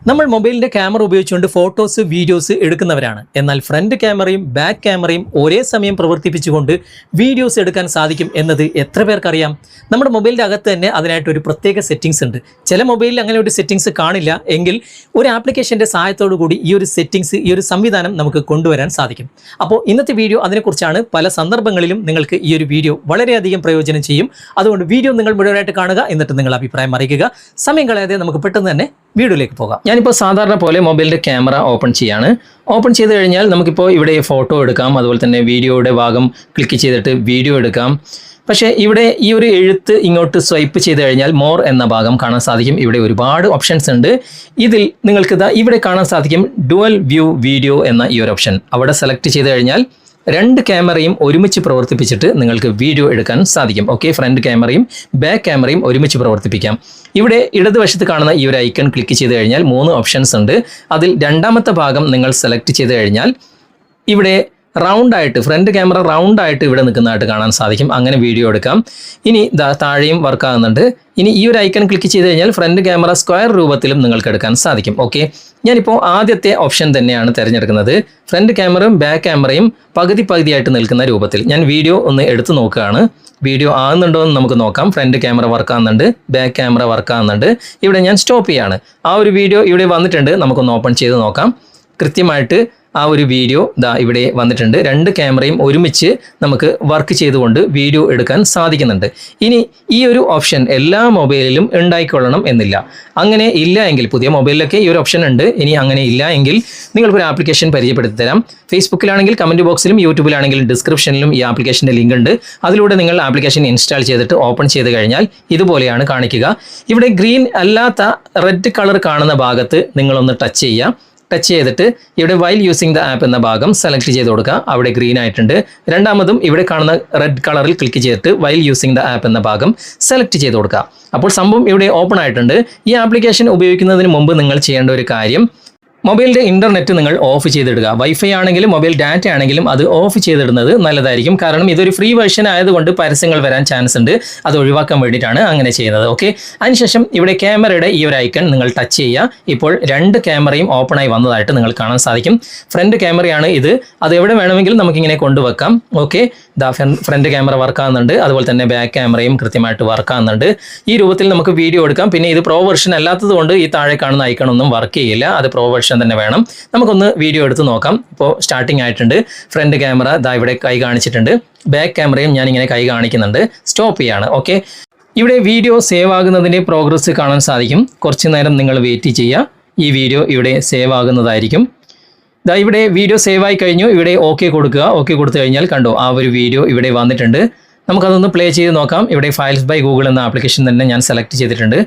നമ്മൾ മൊബൈലിന്റെ ക്യാമറ ഉപയോഗിച്ചുകൊണ്ട് ഫോട്ടോസ് വീഡിയോസ് എടുക്കുന്നവരാണ്. എന്നാൽ ഫ്രണ്ട് ക്യാമറയും ബാക്ക് ക്യാമറയും ഒരേ സമയം പ്രവർത്തിപ്പിച്ചുകൊണ്ട് വീഡിയോസ് എടുക്കാൻ സാധിക്കും എന്നത് എത്ര പേർക്കറിയാം? നമ്മുടെ മൊബൈലിൻ്റെ അകത്ത് തന്നെ അതിനായിട്ട് ഒരു പ്രത്യേക സെറ്റിങ്സ് ഉണ്ട്. ചില മൊബൈലിൽ അങ്ങനെ ഒരു സെറ്റിങ്സ് കാണില്ല എങ്കിൽ ഒരു ആപ്ലിക്കേഷൻ്റെ സഹായത്തോടു കൂടി ഈ ഒരു സെറ്റിങ്സ്, ഈ ഒരു സംവിധാനം നമുക്ക് കൊണ്ടുവരാൻ സാധിക്കും. അപ്പോൾ ഇന്നത്തെ വീഡിയോ അതിനെക്കുറിച്ചാണ്. പല സന്ദർഭങ്ങളിലും നിങ്ങൾക്ക് ഈ ഒരു വീഡിയോ വളരെയധികം പ്രയോജനം ചെയ്യും. അതുകൊണ്ട് വീഡിയോ നിങ്ങൾ മുഴുവനായിട്ട് കാണുക, എന്നിട്ട് നിങ്ങൾ അഭിപ്രായം അറിയിക്കുക. സമയം കളയാതെ നമുക്ക് പെട്ടെന്ന് തന്നെ വീഡിയോയിലേക്ക് പോകാം. ഞാനിപ്പോൾ സാധാരണ പോലെ മൊബൈലിൻ്റെ ക്യാമറ ഓപ്പൺ ചെയ്യാണ്. ഓപ്പൺ ചെയ്ത് കഴിഞ്ഞാൽ നമുക്കിപ്പോൾ ഇവിടെ ഫോട്ടോ എടുക്കാം, അതുപോലെ തന്നെ വീഡിയോയുടെ ഭാഗം ക്ലിക്ക് ചെയ്തിട്ട് വീഡിയോ എടുക്കാം. പക്ഷേ ഇവിടെ ഈ ഒരു എഴുത്ത് ഇങ്ങോട്ട് സ്വൈപ്പ് ചെയ്ത് കഴിഞ്ഞാൽ മോർ എന്ന ഭാഗം കാണാൻ സാധിക്കും. ഇവിടെ ഒരുപാട് ഓപ്ഷൻസ് ഉണ്ട്. ഇതിൽ നിങ്ങൾക്ക് ഇവിടെ കാണാൻ സാധിക്കും ഡുവൽ വ്യൂ വീഡിയോ എന്ന ഈ ഒരു ഓപ്ഷൻ. അവിടെ സെലക്ട് ചെയ്ത് കഴിഞ്ഞാൽ രണ്ട് ക്യാമറയും ഒരുമിച്ച് പ്രവർത്തിപ്പിച്ചിട്ട് നിങ്ങൾക്ക് വീഡിയോ എടുക്കാൻ സാധിക്കും. ഓക്കെ, ഫ്രണ്ട് ക്യാമറയും ബാക്ക് ക്യാമറയും ഒരുമിച്ച് പ്രവർത്തിപ്പിക്കാം. ഇവിടെ ഇടതുവശത്ത് കാണുന്ന ഈ ഒരു ഐക്കൺ ക്ലിക്ക് ചെയ്ത് കഴിഞ്ഞാൽ 3 ഓപ്ഷൻസ് ഉണ്ട്. അതിൽ രണ്ടാമത്തെ ഭാഗം നിങ്ങൾ സെലക്ട് ചെയ്ത് കഴിഞ്ഞാൽ ഇവിടെ റൗണ്ടായിട്ട്, ഫ്രണ്ട് ക്യാമറ റൗണ്ടായിട്ട് ഇവിടെ നിൽക്കുന്നതായിട്ട് കാണാൻ സാധിക്കും. അങ്ങനെ വീഡിയോ എടുക്കാം. ഇനി താഴെയും വർക്ക് ആകുന്നുണ്ട്. ഇനി ഈ ഒരു ഐക്കൺ ക്ലിക്ക് ചെയ്ത് കഴിഞ്ഞാൽ ഫ്രണ്ട് ക്യാമറ സ്ക്വയർ രൂപത്തിലും നിങ്ങൾക്ക് എടുക്കാൻ സാധിക്കും. ഓക്കെ, ഞാനിപ്പോൾ ആദ്യത്തെ ഓപ്ഷൻ തന്നെയാണ് തിരഞ്ഞെടുക്കുന്നത്. ഫ്രണ്ട് ക്യാമറയും ബാക്ക് ക്യാമറയും പകുതിയായിട്ട് നിൽക്കുന്ന രൂപത്തിൽ ഞാൻ വീഡിയോ ഒന്ന് എടുത്തു നോക്കുകയാണ്. വീഡിയോ ആകുന്നുണ്ടോ എന്ന് നമുക്ക് നോക്കാം. ഫ്രണ്ട് ക്യാമറ വർക്ക് ആകുന്നുണ്ട്, ബാക്ക് ക്യാമറ വർക്ക് ആകുന്നുണ്ട്. ഇവിടെ ഞാൻ സ്റ്റോപ്പ് ചെയ്യാണ്. ആ ഒരു വീഡിയോ ഇവിടെ വന്നിട്ടുണ്ട്. നമുക്കൊന്ന് ഓപ്പൺ ചെയ്ത് നോക്കാം. കൃത്യമായിട്ട് ആ ഒരു വീഡിയോ ഇവിടെ വന്നിട്ടുണ്ട്. രണ്ട് ക്യാമറയും ഒരുമിച്ച് നമുക്ക് വർക്ക് ചെയ്തുകൊണ്ട് വീഡിയോ എടുക്കാൻ സാധിക്കുന്നുണ്ട്. ഇനി ഈ ഒരു ഓപ്ഷൻ എല്ലാ മൊബൈലിലും ഉണ്ടായിക്കൊള്ളണം എന്നില്ല. അങ്ങനെ ഇല്ല എങ്കിൽ, പുതിയ മൊബൈലിലൊക്കെ ഈ ഒരു ഓപ്ഷൻ ഉണ്ട്. ഇനി അങ്ങനെ ഇല്ല എങ്കിൽ നിങ്ങൾക്കൊരു ആപ്ലിക്കേഷൻ പരിചയപ്പെടുത്തി തരാം. ഫേസ്ബുക്കിലാണെങ്കിൽ കമൻറ്റ് ബോക്സിലും യൂട്യൂബിലാണെങ്കിൽ ഡിസ്ക്രിപ്ഷനിലും ഈ ആപ്ലിക്കേഷൻ്റെ ലിങ്ക് ഉണ്ട്. അതിലൂടെ നിങ്ങൾ ആപ്ലിക്കേഷൻ ഇൻസ്റ്റാൾ ചെയ്തിട്ട് ഓപ്പൺ ചെയ്ത് കഴിഞ്ഞാൽ ഇതുപോലെയാണ് കാണിക്കുക. ഇവിടെ ഗ്രീൻ അല്ലാത്ത റെഡ് കളർ കാണുന്ന ഭാഗത്ത് നിങ്ങളൊന്ന് ടച്ച് ചെയ്യുക. ടച്ച് ചെയ്തിട്ട് ഇവിടെ വൈൽ യൂസിങ് ദ ആപ്പ് എന്ന ഭാഗം സെലക്ട് ചെയ്ത് കൊടുക്കുക. അവിടെ ഗ്രീൻ ആയിട്ടുണ്ട്. രണ്ടാമതും ഇവിടെ കാണുന്ന റെഡ് കളറിൽ ക്ലിക്ക് ചെയ്തിട്ട് വൈൽ യൂസിങ് ദ ആപ്പ് എന്ന ഭാഗം സെലക്ട് ചെയ്ത് കൊടുക്കുക. അപ്പോൾ സംഭവം ഇവിടെ ഓപ്പൺ ആയിട്ടുണ്ട്. ഈ ആപ്ലിക്കേഷൻ ഉപയോഗിക്കുന്നതിന് മുമ്പ് നിങ്ങൾ ചെയ്യേണ്ട ഒരു കാര്യം, മൊബൈലിൻ്റെ ഇൻ്റർനെറ്റ് നിങ്ങൾ ഓഫ് ചെയ്തിടുക. വൈഫൈ ആണെങ്കിലും മൊബൈൽ ഡാറ്റ ആണെങ്കിലും അത് ഓഫ് ചെയ്തിടുന്നത് നല്ലതായിരിക്കും. കാരണം ഇതൊരു ഫ്രീ വെർഷൻ ആയതുകൊണ്ട് പരസ്യങ്ങൾ വരാൻ ചാൻസ് ഉണ്ട്. അത് ഒഴിവാക്കാൻ വേണ്ടിയിട്ടാണ് അങ്ങനെ ചെയ്യുന്നത്. ഓക്കെ, അതിനുശേഷം ഇവിടെ ക്യാമറയുടെ ഈ ഒരു ഐക്കൺ നിങ്ങൾ ടച്ച് ചെയ്യുക. ഇപ്പോൾ രണ്ട് ക്യാമറയും ഓപ്പണായി വന്നതായിട്ട് നിങ്ങൾ കാണാൻ സാധിക്കും. ഫ്രണ്ട് ക്യാമറയാണ് ഇത്. അത് എവിടെ വേണമെങ്കിലും നമുക്കിങ്ങനെ കൊണ്ടുവെക്കാം. ഓക്കെ, ഫ്രണ്ട് ക്യാമറ വർക്ക് ആകുന്നുണ്ട്. അതുപോലെ തന്നെ ബാക്ക് ക്യാമറയും കൃത്യമായിട്ട് വർക്ക് ആകുന്നുണ്ട്. ഈ രൂപത്തിൽ നമുക്ക് വീഡിയോ എടുക്കാം. പിന്നെ ഇത് പ്രോ വെർഷൻ അല്ലാത്തത് കൊണ്ട് ഈ താഴെ കാണുന്ന ഐക്കൺ ഒന്നും വർക്ക് ചെയ്യില്ല. അത് പ്രോ വെർഷൻ തന്നെ വേണം. നമുക്കൊന്ന് വീഡിയോ എടുത്ത് നോക്കാം. ഇപ്പോൾ സ്റ്റാർട്ടിംഗ് ആയിട്ടുണ്ട്. ഫ്രണ്ട് ക്യാമറ ഇവിടെ കൈ കാണിച്ചിട്ടുണ്ട്. ബാക്ക് ക്യാമറയും ഞാനിങ്ങനെ കൈ കാണിക്കുന്നുണ്ട്. സ്റ്റോപ്പ് ചെയ്യാണ്. ഓക്കെ, ഇവിടെ വീഡിയോ സേവ് ആകുന്നതിൻ്റെ പ്രോഗ്രസ് കാണാൻ സാധിക്കും. കുറച്ച് നേരം നിങ്ങൾ വെയിറ്റ് ചെയ്യുക. ഈ വീഡിയോ ഇവിടെ സേവ് ആകുന്നതായിരിക്കും. ഇവിടെ വീഡിയോ സേവ് ആയി കഴിഞ്ഞു. ഇവിടെ ഓക്കെ കൊടുക്കുക. ഓക്കെ കൊടുത്തു കഴിഞ്ഞാൽ കണ്ടോ, ആ ഒരു വീഡിയോ ഇവിടെ വന്നിട്ടുണ്ട്. നമുക്കതൊന്ന് പ്ലേ ചെയ്ത് നോക്കാം. ഇവിടെ ഫയൽസ് ബൈ ഗൂഗിൾ എന്ന ആപ്ലിക്കേഷൻ തന്നെ ഞാൻ സെലക്ട് ചെയ്തിട്ടുണ്ട്.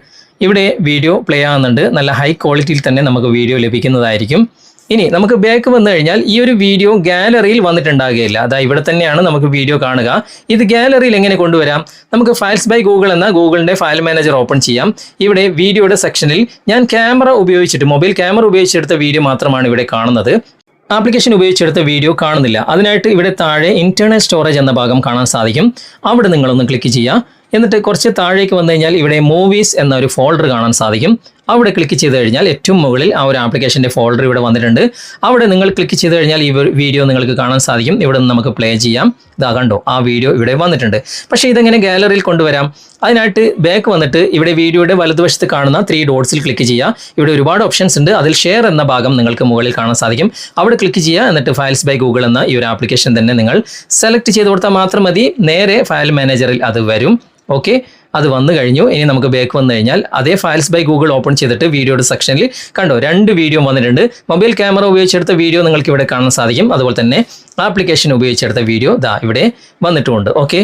ഇവിടെ വീഡിയോ പ്ലേ ആകുന്നുണ്ട്. നല്ല ഹൈ ക്വാളിറ്റിയിൽ തന്നെ നമുക്ക് വീഡിയോ ലഭിക്കുന്നതായിരിക്കും. ഇനി നമുക്ക് ബാക്ക് വന്നു കഴിഞ്ഞാൽ ഈ ഒരു വീഡിയോ ഗാലറിയിൽ വന്നിട്ടുണ്ടാകുകയില്ല. ഇവിടെ തന്നെയാണ് നമുക്ക് വീഡിയോ കാണുക. ഇത് ഗാലറിയിൽ എങ്ങനെ കൊണ്ടുവരാം? നമുക്ക് ഫയൽസ് ബൈ ഗൂഗിൾ എന്ന ഗൂഗിളിൻ്റെ ഫയൽ മാനേജർ ഓപ്പൺ ചെയ്യാം. ഇവിടെ വീഡിയോയുടെ സെക്ഷനിൽ ഞാൻ ക്യാമറ ഉപയോഗിച്ചിട്ട്, മൊബൈൽ ക്യാമറ ഉപയോഗിച്ചെടുത്ത വീഡിയോ മാത്രമാണ് ഇവിടെ കാണുന്നത്. ആപ്ലിക്കേഷൻ ഉപയോഗിച്ചെടുത്ത വീഡിയോ കാണുന്നില്ല. അതിനായിട്ട് ഇവിടെ താഴെ ഇന്റേണൽ സ്റ്റോറേജ് എന്ന ഭാഗം കാണാൻ സാധിക്കും. അവിടെ നിങ്ങളൊന്ന് ക്ലിക്ക് ചെയ്യുക. എന്നിട്ട് കുറച്ച് താഴേക്ക് വന്നു കഴിഞ്ഞാൽ ഇവിടെ മൂവീസ് എന്ന ഒരു ഫോൾഡർ കാണാൻ സാധിക്കും. അവിടെ ക്ലിക്ക് ചെയ്ത് കഴിഞ്ഞാൽ ഏറ്റവും മുകളിൽ ആ ഒരു ആപ്ലിക്കേഷൻ്റെ ഫോൾഡർ ഇവിടെ വന്നിട്ടുണ്ട്. അവിടെ നിങ്ങൾ ക്ലിക്ക് ചെയ്ത് കഴിഞ്ഞാൽ ഈ വീഡിയോ നിങ്ങൾക്ക് കാണാൻ സാധിക്കും. ഇവിടെ നിന്ന് നമുക്ക് പ്ലേ ചെയ്യാം. കണ്ടോ, ആ വീഡിയോ ഇവിടെ വന്നിട്ടുണ്ട്. പക്ഷേ ഇതെങ്ങനെ ഗാലറിയിൽ കൊണ്ടുവരാം? അതിനായിട്ട് ബാക്ക് വന്നിട്ട് ഇവിടെ വീഡിയോയുടെ വലതുവശത്ത് കാണുന്ന 3 ഡോട്ട്സിൽ ക്ലിക്ക് ചെയ്യുക. ഇവിടെ ഒരുപാട് ഓപ്ഷൻസ് ഉണ്ട്. അതിൽ ഷെയർ എന്ന ഭാഗം നിങ്ങൾക്ക് മുകളിൽ കാണാൻ സാധിക്കും. അവിടെ ക്ലിക്ക് ചെയ്യുക. എന്നിട്ട് ഫയൽസ് ബൈ ഗൂഗിൾ എന്ന ഈ ഒരു ആപ്ലിക്കേഷൻ തന്നെ നിങ്ങൾ സെലക്ട് ചെയ്ത് കൊടുത്താൽ മാത്രം മതി. നേരെ ഫയൽ മാനേജറിൽ അത് വരും. ഓക്കെ, അത് വന്നു കഴിഞ്ഞു. ഇനി നമുക്ക് ബാക്ക് വന്നു കഴിഞ്ഞാൽ അതേ ഫയൽസ് ബൈ ഗൂഗിൾ ഓപ്പൺ ചെയ്തിട്ട് വീഡിയോയുടെ സെക്ഷനിൽ കണ്ടോ, 2 വീഡിയോ വന്നിട്ടുണ്ട്. മൊബൈൽ ക്യാമറ ഉപയോഗിച്ചെടുത്ത വീഡിയോ നിങ്ങൾക്ക് ഇവിടെ കാണാൻ സാധിക്കും. അതുപോലെ തന്നെ ആപ്ലിക്കേഷൻ ഉപയോഗിച്ചെടുത്ത വീഡിയോ ഇവിടെ വന്നിട്ടുമുണ്ട്. ഓക്കെ,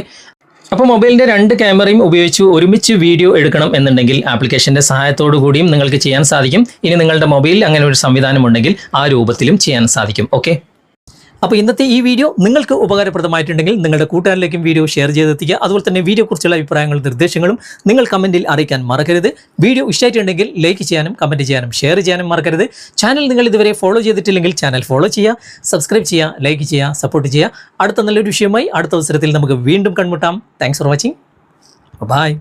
അപ്പോൾ മൊബൈലിൻ്റെ 2 ക്യാമറയും ഉപയോഗിച്ച് ഒരുമിച്ച് വീഡിയോ എടുക്കണം എന്നുണ്ടെങ്കിൽ ആപ്ലിക്കേഷൻ്റെ സഹായത്തോടു കൂടിയും നിങ്ങൾക്ക് ചെയ്യാൻ സാധിക്കും. ഇനി നിങ്ങളുടെ മൊബൈലിൽ അങ്ങനെ ഒരു സംവിധാനം ഉണ്ടെങ്കിൽ ആ രൂപത്തിലും ചെയ്യാൻ സാധിക്കും. ഓക്കെ, അപ്പോൾ ഇന്നത്തെ ഈ വീഡിയോ നിങ്ങൾക്ക് ഉപകാരപ്രദമായിട്ടുണ്ടെങ്കിൽ നിങ്ങളുടെ കൂട്ടുകാരിലേക്കും വീഡിയോ ഷെയർ ചെയ്തെത്തിക്കുക. അതുപോലെ തന്നെ വീഡിയോയെക്കുറിച്ചുള്ള അഭിപ്രായങ്ങളും നിർദ്ദേശങ്ങളും നിങ്ങൾ കമൻറ്റിൽ അറിയിക്കാൻ മറക്കരുത്. വീഡിയോ ഇഷ്ടമായിട്ടുണ്ടെങ്കിൽ ലൈക്ക് ചെയ്യാനും കമൻറ്റ് ചെയ്യാനും ഷെയർ ചെയ്യാനും മറക്കരുത്. ചാനൽ നിങ്ങൾ ഇതുവരെ ഫോളോ ചെയ്തിട്ടില്ലെങ്കിൽ ചാനൽ ഫോളോ ചെയ്യുക, സബ്സ്ക്രൈബ് ചെയ്യുക, ലൈക്ക് ചെയ്യുക, സപ്പോർട്ട് ചെയ്യുക. അടുത്ത നല്ലൊരു വിഷയമായി അടുത്ത അവസരത്തിൽ നമുക്ക് വീണ്ടും കണ്ടുമുട്ടാം. Thanks for watching. ബൈ.